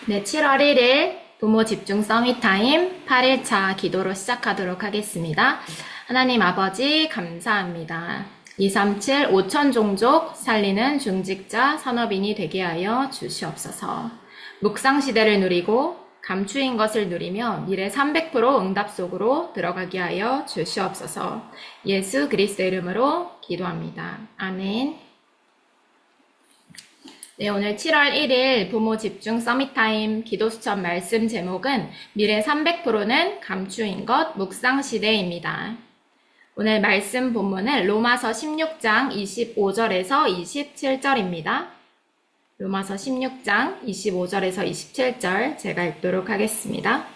네, 7월 1일 부모 집중 서밋 타임 8일차 기도로 시작하도록 하겠습니다. 하나님 아버지 감사합니다. 237 5천 종족 살리는 중직자 산업인이 되게 하여 주시옵소서. 묵상 시대를 누리고 감추인 것을 누리며 미래 300% 응답 속으로 들어가게 하여 주시옵소서. 예수 그리스도의 이름으로 기도합니다. 아멘. 네, 오늘 7월 1일 부모 집중 서밋타임 기도 수첩 말씀 제목은 미래 300%는 감추인 것 묵상 시대입니다. 오늘 말씀 본문은 로마서 16장 25절에서 27절입니다. 로마서 16장 25절에서 27절 제가 읽도록 하겠습니다.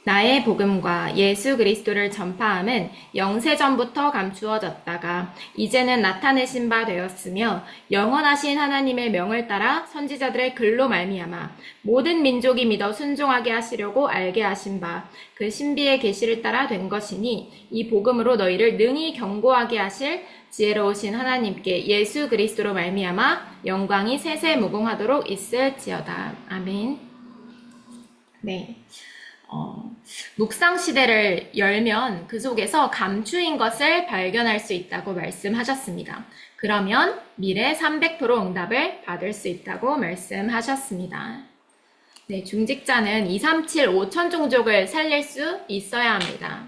나의 복음과 예수 그리스도를 전파함은 영세전부터 감추어졌다가 이제는 나타내신 바 되었으며 영원하신 하나님의 명을 따라 선지자들의 글로 말미암아 모든 민족이 믿어 순종하게 하시려고 알게 하신 바 그 신비의 계시를 따라 된 것이니 이 복음으로 너희를 능히 경고하게 하실 지혜로우신 하나님께 예수 그리스도로 말미암아 영광이 세세 무궁하도록 있을지어다. 아멘. 네. 묵상 시대를 열면 그 속에서 감추인 것을 발견할 수 있다고 말씀하셨습니다. 그러면 미래 300% 응답을 받을 수 있다고 말씀하셨습니다. 네, 중직자는 237 5천 종족을 살릴 수 있어야 합니다.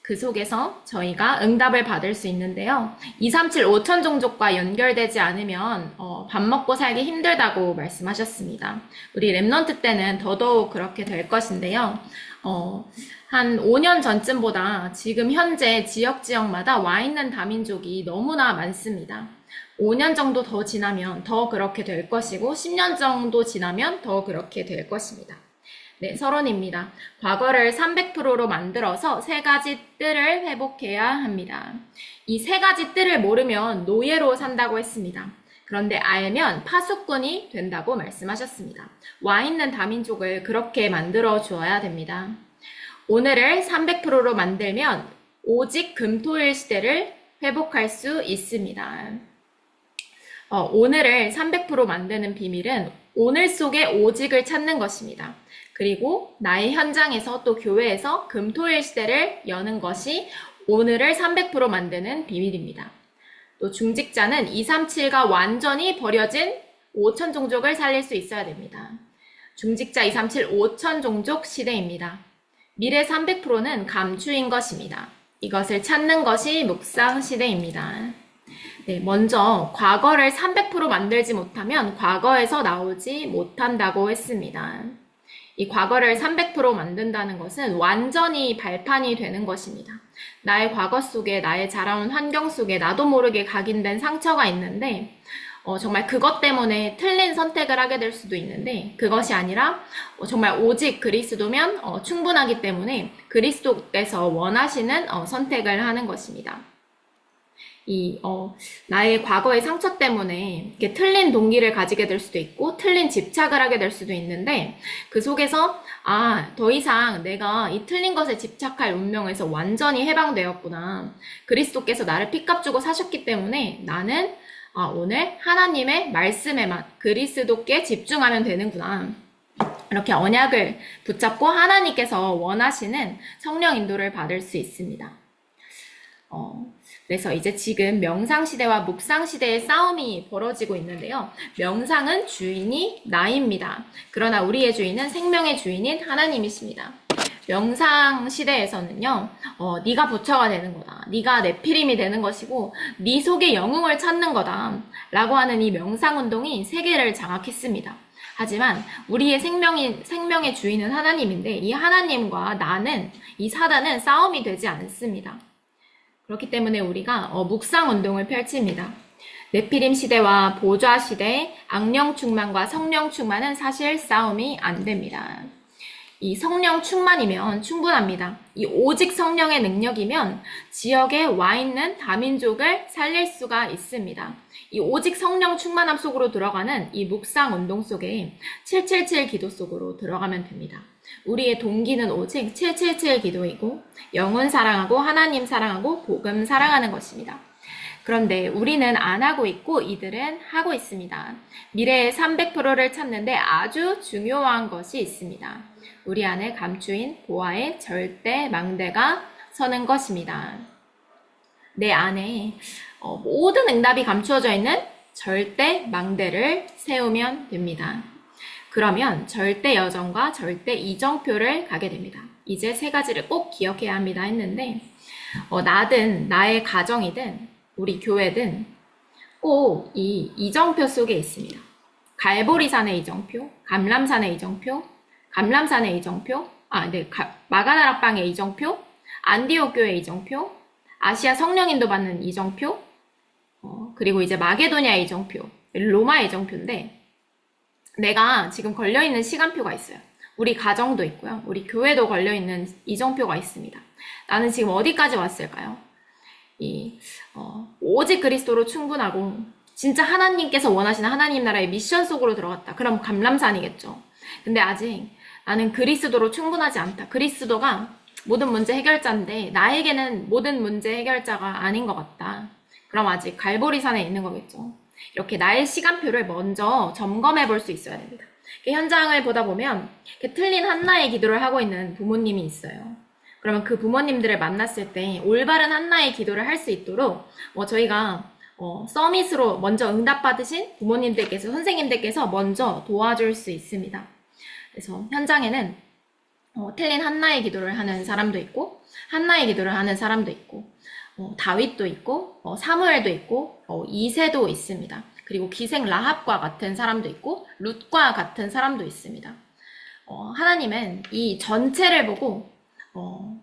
그 속에서 저희가 응답을 받을 수 있는데요. 237 5천 종족과 연결되지 않으면 밥 먹고 살기 힘들다고 말씀하셨습니다. 우리 랩넌트 때는 더더욱 그렇게 될 것인데요. 한 5년 전쯤보다 지금 현재 지역마다 와 있는 다민족이 너무나 많습니다. 5년 정도 더 지나면 더 그렇게 될 것이고 10년 정도 지나면 더 그렇게 될 것입니다. 네, 서론입니다. 과거를 300%로 만들어서 세 가지 뜰을 회복해야 합니다. 이 세 가지 뜰을 모르면 노예로 산다고 했습니다. 그런데 알면 파수꾼이 된다고 말씀하셨습니다. 와 있는 다민족을 그렇게 만들어 주어야 됩니다. 오늘을 300%로 만들면 오직 금토일 시대를 회복할 수 있습니다. 오늘을 300% 만드는 비밀은 오늘 속에 오직을 찾는 것입니다. 그리고 나의 현장에서 또 교회에서 금토일 시대를 여는 것이 오늘을 300% 만드는 비밀입니다. 또 중직자는 237과 완전히 버려진 5천 종족을 살릴 수 있어야 됩니다. 중직자 237 5천 종족 시대입니다. 미래 300%는 감추인 것입니다. 이것을 찾는 것이 묵상 시대입니다. 네, 먼저 과거를 300% 만들지 못하면 과거에서 나오지 못한다고 했습니다. 이 과거를 300% 만든다는 것은 완전히 발판이 되는 것입니다. 나의 과거 속에 나의 자라온 환경 속에 나도 모르게 각인된 상처가 있는데 정말 그것 때문에 틀린 선택을 하게 될 수도 있는데 그것이 아니라 정말 오직 그리스도면 충분하기 때문에 그리스도께서 원하시는 선택을 하는 것입니다. 나의 과거의 상처 때문에 이렇게 틀린 동기를 가지게 될 수도 있고, 틀린 집착을 하게 될 수도 있는데, 그 속에서, 더 이상 내가 이 틀린 것에 집착할 운명에서 완전히 해방되었구나. 그리스도께서 나를 핏값 주고 사셨기 때문에 나는, 오늘 하나님의 말씀에만 그리스도께 집중하면 되는구나. 이렇게 언약을 붙잡고 하나님께서 원하시는 성령 인도를 받을 수 있습니다. 그래서 이제 지금 명상시대와 묵상시대의 싸움이 벌어지고 있는데요. 명상은 주인이 나입니다. 그러나 우리의 주인은 생명의 주인인 하나님이십니다. 명상시대에서는요. 네가 부처가 되는 거다. 네가 네피림이 되는 것이고 네 속의 영웅을 찾는 거다. 라고 하는 이 명상운동이 세계를 장악했습니다. 하지만 우리의 생명의 주인은 하나님인데 이 하나님과 나는, 이 사단은 싸움이 되지 않습니다. 그렇기 때문에 우리가 묵상 운동을 펼칩니다. 네피림 시대와 보좌 시대, 악령 충만과 성령 충만은 사실 싸움이 안 됩니다. 이 성령 충만이면 충분합니다. 이 오직 성령의 능력이면 지역에 와 있는 다민족을 살릴 수가 있습니다. 이 오직 성령 충만함 속으로 들어가는 이 묵상 운동 속에 777 기도 속으로 들어가면 됩니다. 우리의 동기는 오직 777 기도이고 영혼 사랑하고 하나님 사랑하고 복음 사랑하는 것입니다. 그런데 우리는 안 하고 있고 이들은 하고 있습니다. 미래의 300%를 찾는데 아주 중요한 것이 있습니다. 우리 안에 감추인 보아의 절대 망대가 서는 것입니다. 내 안에 모든 응답이 감추어져 있는 절대 망대를 세우면 됩니다. 그러면 절대 여정과 절대 이정표를 가게 됩니다. 이제 세 가지를 꼭 기억해야 합니다 했는데 나든 나의 가정이든 우리 교회든 꼭 이 이정표 속에 있습니다. 갈보리산의 이정표, 감람산의 이정표, 감람산의 이정표, 마가다락방의 이정표, 안디옥 교회 이정표, 아시아 성령인도 받는 이정표, 그리고 이제 마게도니아의 이정표, 로마의 이정표인데 내가 지금 걸려있는 시간표가 있어요. 우리 가정도 있고요. 우리 교회도 걸려있는 이정표가 있습니다. 나는 지금 어디까지 왔을까요? 오직 그리스도로 충분하고 진짜 하나님께서 원하시는 하나님 나라의 미션 속으로 들어갔다. 그럼 감람산이겠죠. 근데 아직 나는 그리스도로 충분하지 않다. 그리스도가 모든 문제 해결자인데 나에게는 모든 문제 해결자가 아닌 것 같다. 그럼 아직 갈보리산에 있는 거겠죠. 이렇게 나의 시간표를 먼저 점검해 볼 수 있어야 됩니다. 현장을 보다 보면 틀린 한나의 기도를 하고 있는 부모님이 있어요. 그러면 그 부모님들을 만났을 때 올바른 한나의 기도를 할 수 있도록 저희가 서밋으로 먼저 응답받으신 부모님들께서 선생님들께서 먼저 도와줄 수 있습니다. 그래서 현장에는 틀린 한나의 기도를 하는 사람도 있고 한나의 기도를 하는 사람도 있고 다윗도 있고 사무엘도 있고 이새도 있습니다. 그리고 기생 라합과 같은 사람도 있고 룻과 같은 사람도 있습니다. 하나님은 이 전체를 보고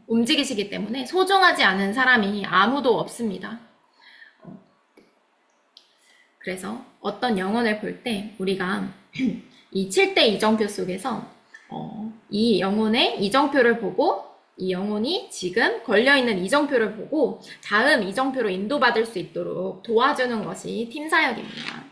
움직이시기 때문에 소중하지 않은 사람이 아무도 없습니다. 그래서 어떤 영혼을 볼 때 우리가 이 7대 이정표 속에서 이 영혼의 이정표를 보고 이 영혼이 지금 걸려있는 이정표를 보고 다음 이정표로 인도받을 수 있도록 도와주는 것이 팀사역입니다.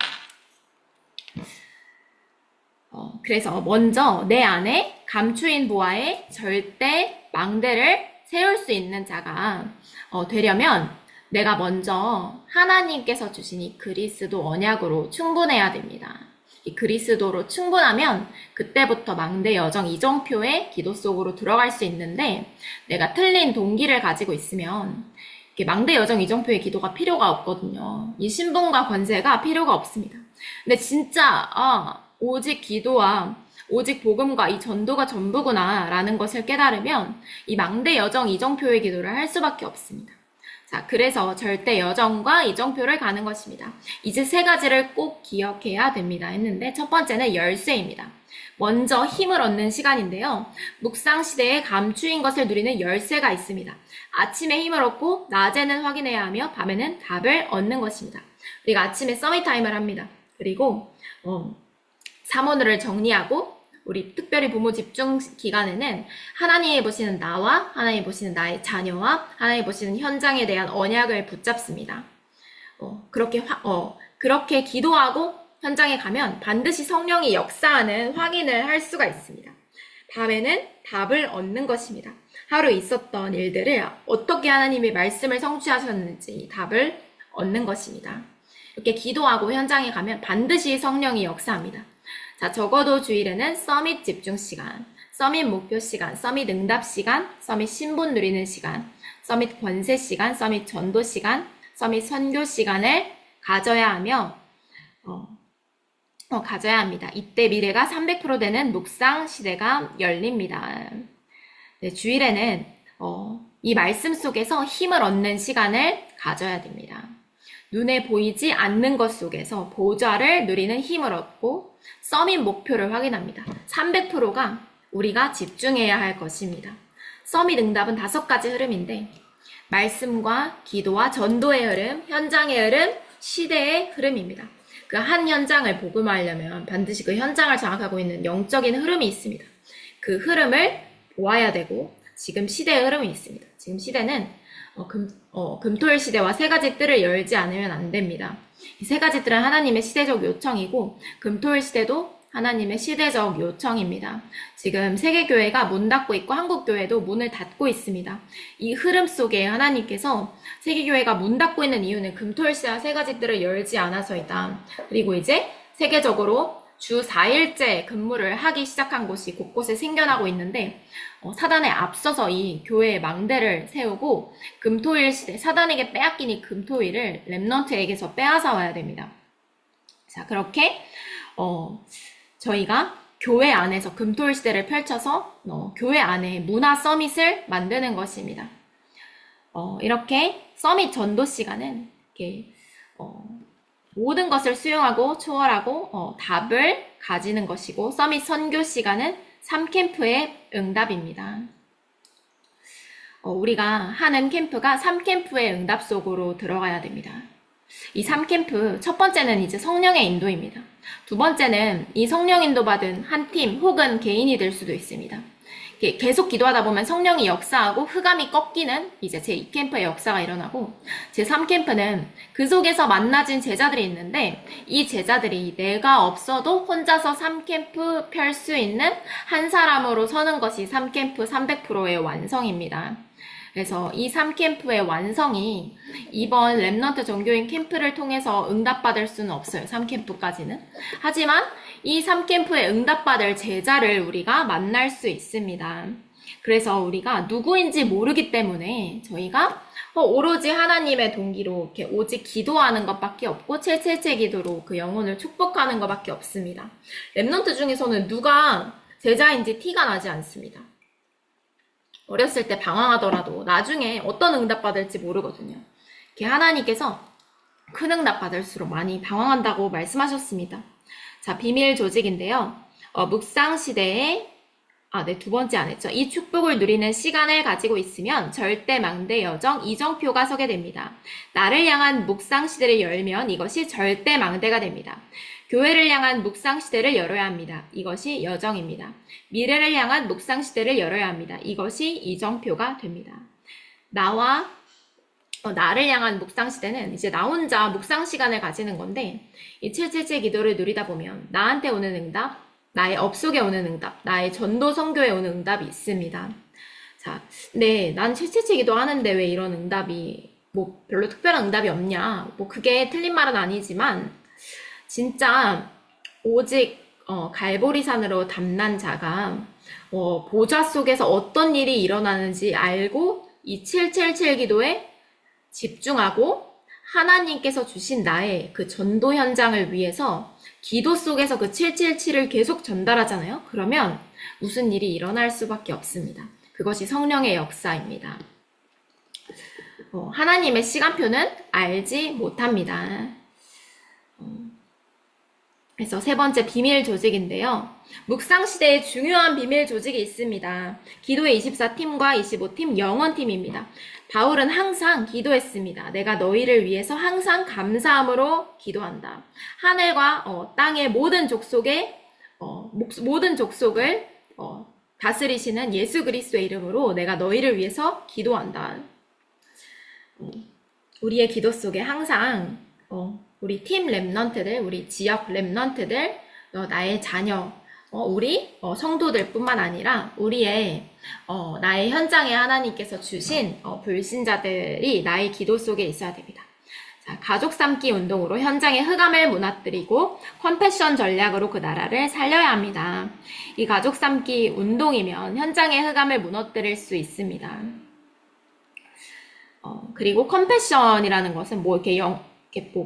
그래서 먼저 내 안에 감추인 보아의 절대 망대를 세울 수 있는 자가 되려면 내가 먼저 하나님께서 주신 이 그리스도 언약으로 충분해야 됩니다. 이 그리스도로 충분하면 그때부터 망대 여정 이정표의 기도 속으로 들어갈 수 있는데 내가 틀린 동기를 가지고 있으면 망대 여정 이정표의 기도가 필요가 없거든요. 이 신분과 권세가 필요가 없습니다. 근데 진짜 오직 기도와 오직 복음과 이 전도가 전부구나 라는 것을 깨달으면 이 망대 여정 이정표의 기도를 할 수밖에 없습니다. 자, 그래서 절대 여정과 이정표를 가는 것입니다. 이제 세 가지를 꼭 기억해야 됩니다 했는데 첫 번째는 열쇠입니다. 먼저 힘을 얻는 시간인데요. 묵상 시대에 감추인 것을 누리는 열쇠가 있습니다. 아침에 힘을 얻고 낮에는 확인해야 하며 밤에는 답을 얻는 것입니다. 우리가 아침에 서밋 타임을 합니다. 그리고 사모들을 정리하고 우리 특별히 부모 집중 기간에는 하나님이 보시는 나와 하나님이 보시는 나의 자녀와 하나님이 보시는 현장에 대한 언약을 붙잡습니다. 그렇게 기도하고 현장에 가면 반드시 성령이 역사하는 확인을 할 수가 있습니다. 밤에는 답을 얻는 것입니다. 하루 있었던 일들을 어떻게 하나님의 말씀을 성취하셨는지 답을 얻는 것입니다. 이렇게 기도하고 현장에 가면 반드시 성령이 역사합니다. 자, 적어도 주일에는 서밋 집중 시간, 서밋 목표 시간, 서밋 응답 시간, 서밋 신분 누리는 시간, 서밋 권세 시간, 서밋 전도 시간, 서밋 선교 시간을 가져야 하며 가져야 합니다. 이때 미래가 300% 되는 묵상 시대가 열립니다. 네, 주일에는 이 말씀 속에서 힘을 얻는 시간을 가져야 됩니다. 눈에 보이지 않는 것 속에서 보좌를 누리는 힘을 얻고 서밋 목표를 확인합니다. 300%가 우리가 집중해야 할 것입니다. 서밋 응답은 5가지 흐름인데 말씀과 기도와 전도의 흐름, 현장의 흐름, 시대의 흐름입니다. 그 한 현장을 복음화하려면 반드시 그 현장을 장악하고 있는 영적인 흐름이 있습니다. 그 흐름을 보아야 되고 지금 시대의 흐름이 있습니다. 지금 시대는 금토일 시대와 세 가지 뜰을 열지 않으면 안 됩니다. 이 세 가지 뜰은 하나님의 시대적 요청이고 금토일 시대도 하나님의 시대적 요청입니다. 지금 세계교회가 문 닫고 있고 한국교회도 문을 닫고 있습니다. 이 흐름 속에 하나님께서 세계교회가 문 닫고 있는 이유는 금토일시와 세 가지 뜰을 열지 않아서이다. 그리고 이제 세계적으로 주 4일째 근무를 하기 시작한 곳이 곳곳에 생겨나고 있는데 사단에 앞서서 이 교회의 망대를 세우고 금토일 시대, 사단에게 빼앗긴 이 금토일을 렘넌트에게서 빼앗아 와야 됩니다. 자, 그렇게 저희가 교회 안에서 금토일 시대를 펼쳐서 교회 안에 문화 서밋을 만드는 것입니다. 이렇게 서밋 전도 시간은 이렇게 모든 것을 수용하고 초월하고 답을 가지는 것이고, 서밋 선교 시간은 3캠프의 응답입니다. 우리가 하는 캠프가 3캠프의 응답 속으로 들어가야 됩니다. 이 3캠프, 첫 번째는 이제 성령의 인도입니다. 두 번째는 이 성령 인도받은 한 팀 혹은 개인이 될 수도 있습니다. 계속 기도하다 보면 성령이 역사하고 흑암이 꺾이는 이제 제2캠프의 역사가 일어나고, 제3캠프는 그 속에서 만나진 제자들이 있는데 이 제자들이 내가 없어도 혼자서 3캠프 펼 수 있는 한 사람으로 서는 것이 3캠프 300%의 완성입니다. 그래서 이 3캠프의 완성이 이번 렘넌트 종교인 캠프를 통해서 응답받을 수는 없어요. 3캠프까지는. 하지만 이 3캠프에 응답받을 제자를 우리가 만날 수 있습니다. 그래서 우리가 누구인지 모르기 때문에 저희가 오로지 하나님의 동기로 이렇게 오직 기도하는 것밖에 없고 777 기도로 그 영혼을 축복하는 것밖에 없습니다. 렘넌트 중에서는 누가 제자인지 티가 나지 않습니다. 어렸을 때 방황하더라도 나중에 어떤 응답 받을지 모르거든요. 이렇게 하나님께서 큰 응답 받을수록 많이 방황한다고 말씀하셨습니다. 자, 비밀 조직인데요. 묵상 시대에 두 번째 안 했죠. 이 축복을 누리는 시간을 가지고 있으면 절대 망대 여정 이정표가 서게 됩니다. 나를 향한 묵상 시대를 열면 이것이 절대 망대가 됩니다. 교회를 향한 묵상 시대를 열어야 합니다. 이것이 여정입니다. 미래를 향한 묵상 시대를 열어야 합니다. 이것이 이정표가 됩니다. 나를 향한 묵상 시대는 이제 나 혼자 묵상 시간을 가지는 건데, 이 777 기도를 누리다 보면 나한테 오는 응답, 나의 업속에 오는 응답, 나의 전도 선교에 오는 응답이 있습니다. 자, 네, 난 777 기도 하는데 왜 이런 응답이 별로 특별한 응답이 없냐? 그게 틀린 말은 아니지만 진짜 오직 갈보리산으로 담난 자가 보좌 속에서 어떤 일이 일어나는지 알고 이 777 기도에 집중하고 하나님께서 주신 나의 그 전도 현장을 위해서 기도 속에서 그 777을 계속 전달하잖아요. 그러면 무슨 일이 일어날 수밖에 없습니다. 그것이 성령의 역사입니다. 하나님의 시간표는 알지 못합니다. 그래서 세 번째 비밀 조직인데요. 묵상 시대에 중요한 비밀 조직이 있습니다. 기도의 24팀과 25팀 영원팀입니다. 바울은 항상 기도했습니다. 내가 너희를 위해서 항상 감사함으로 기도한다. 하늘과 땅의 모든 족속을 다스리시는 예수 그리스도의 이름으로 내가 너희를 위해서 기도한다. 우리의 기도 속에 항상 우리 팀 렘넌트들, 우리 지역 렘넌트들, 나의 자녀, 우리 성도들 뿐만 아니라 나의 현장에 하나님께서 주신 불신자들이 나의 기도 속에 있어야 됩니다. 자, 가족 삼기 운동으로 현장의 흑암을 무너뜨리고 컴패션 전략으로 그 나라를 살려야 합니다. 이 가족 삼기 운동이면 현장의 흑암을 무너뜨릴 수 있습니다. 그리고 컴패션이라는 것은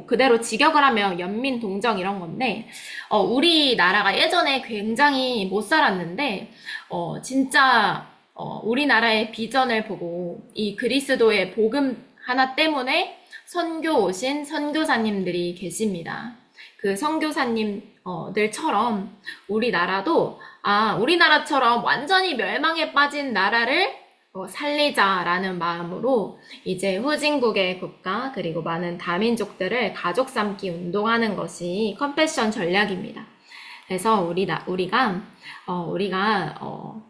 그대로 직역을 하면 연민, 동정 이런 건데, 우리나라가 예전에 굉장히 못 살았는데, 진짜, 우리나라의 비전을 보고 이 그리스도의 복음 하나 때문에 선교 오신 선교사님들이 계십니다. 그 선교사님들처럼 우리나라처럼 완전히 멸망에 빠진 나라를 살리자라는 마음으로 이제 후진국의 국가 그리고 많은 다민족들을 가족 삼기 운동하는 것이 컴패션 전략입니다. 그래서 우리가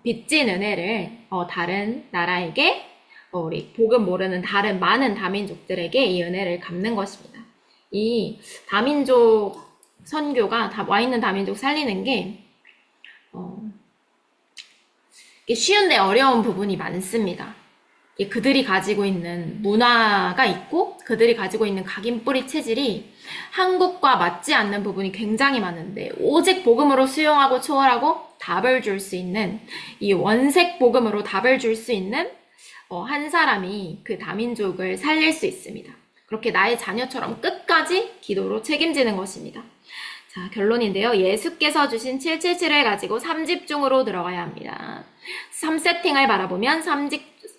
빚진 은혜를 다른 나라에게 우리 복음 모르는 다른 많은 다민족들에게 이 은혜를 갚는 것입니다. 이 다민족 선교가 와 있는 다민족 살리는 게 이게 쉬운데 어려운 부분이 많습니다. 그들이 가지고 있는 문화가 있고 그들이 가지고 있는 각인 뿌리 체질이 한국과 맞지 않는 부분이 굉장히 많은데 오직 복음으로 수용하고 초월하고 답을 줄 수 있는 이 원색 복음으로 답을 줄 수 있는 한 사람이 그 다민족을 살릴 수 있습니다. 그렇게 나의 자녀처럼 끝까지 기도로 책임지는 것입니다. 자, 결론인데요. 예수께서 주신 777을 가지고 3집중으로 들어가야 합니다. 3세팅을 바라보면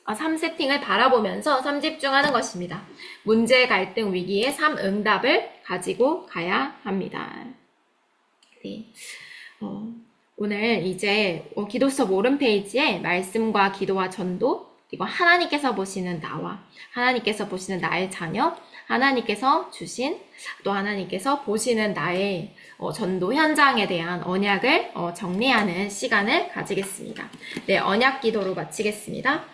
3세팅을 바라보면서 3집중하는 것입니다. 문제, 갈등, 위기의 3응답을 가지고 가야 합니다. 네. 오늘 이제 기도 수업 오른 페이지에 말씀과 기도와 전도, 그리고 하나님께서 보시는 나와 하나님께서 보시는 나의 자녀, 하나님께서 주신 또 하나님께서 보시는 나의 전도 현장에 대한 언약을 정리하는 시간을 가지겠습니다. 네, 언약 기도로 마치겠습니다.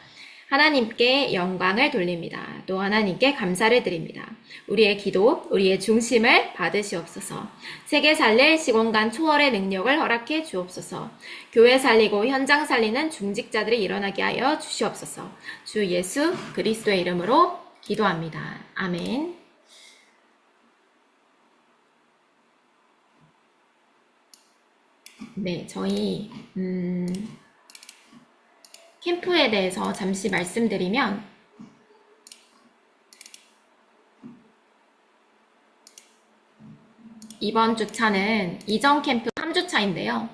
하나님께 영광을 돌립니다. 또 하나님께 감사를 드립니다. 우리의 기도, 우리의 중심을 받으시옵소서. 세계 살릴 시공간 초월의 능력을 허락해 주옵소서. 교회 살리고 현장 살리는 중직자들이 일어나게 하여 주시옵소서. 주 예수 그리스도의 이름으로 기도합니다. 아멘. 네, 저희 캠프에 대해서 잠시 말씀드리면 이번 주차는 이전 캠프 3주차인데요.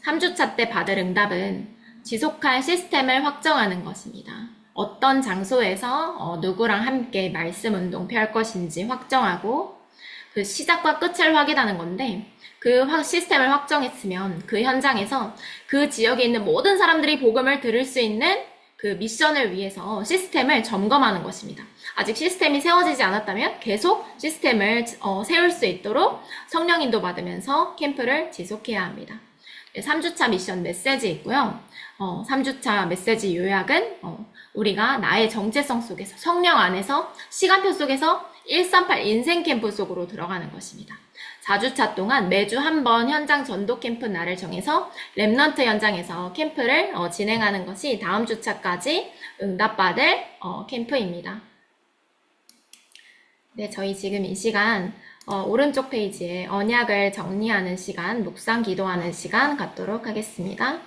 3주차 때 받을 응답은 지속할 시스템을 확정하는 것입니다. 어떤 장소에서 누구랑 함께 말씀 운동 펼 것인지 확정하고 그 시작과 끝을 확인하는 건데 그 시스템을 확정했으면 그 현장에서 그 지역에 있는 모든 사람들이 복음을 들을 수 있는 그 미션을 위해서 시스템을 점검하는 것입니다. 아직 시스템이 세워지지 않았다면 계속 시스템을 세울 수 있도록 성령 인도 받으면서 캠프를 지속해야 합니다. 3주차 미션 메시지 있고요. 3주차 메시지 요약은 우리가 나의 정체성 속에서 성령 안에서 시간표 속에서 138 인생 캠프 속으로 들어가는 것입니다. 4주차 동안 매주 한 번 현장 전도 캠프 날을 정해서 랩넌트 현장에서 캠프를 진행하는 것이 다음 주차까지 응답받을 캠프입니다. 네, 저희 지금 이 시간 오른쪽 페이지에 언약을 정리하는 시간, 묵상 기도하는 시간 갖도록 하겠습니다.